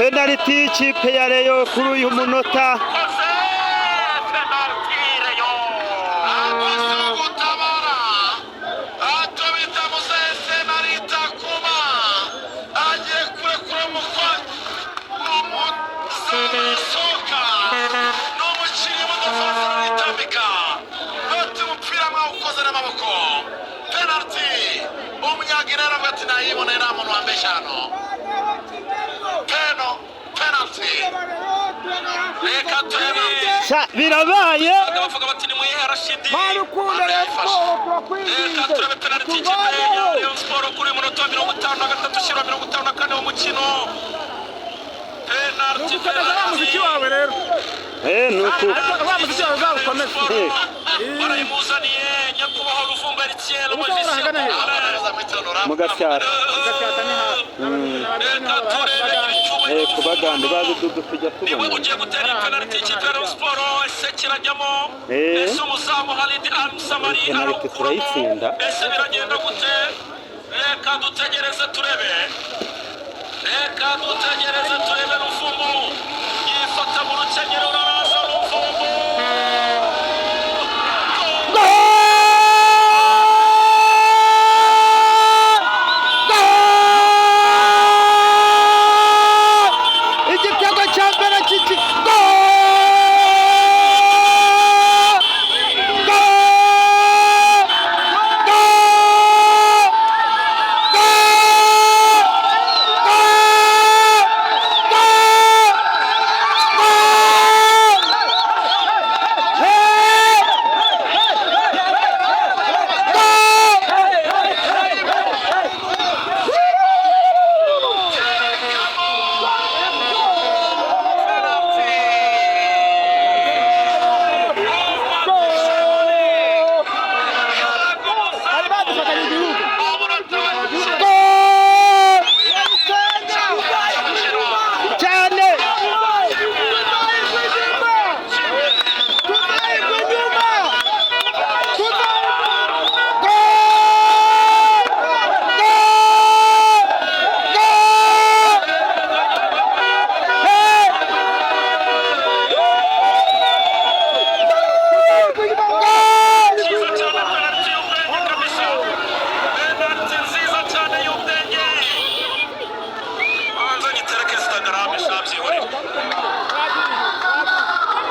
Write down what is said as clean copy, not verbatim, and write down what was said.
penaliti y'ikipe ya Rayon kuri uyu munota. Birabaye Marukunda Rayon Sport kuri munota 53:54 w'umukino. Penalty muziki wawe rero nuko muziki wawe zakomeze barayimuzaniye nyakubahwa Ruvumba Etienne mugasyara kubagande bazidudu tujya tubona ugiye gutera penalty y'ikipe ya Rayon Sport ese kirajyamo ese umuzamu Khalid Al-Samari turayitsinda ese biragenda gute reka dutegereze turebe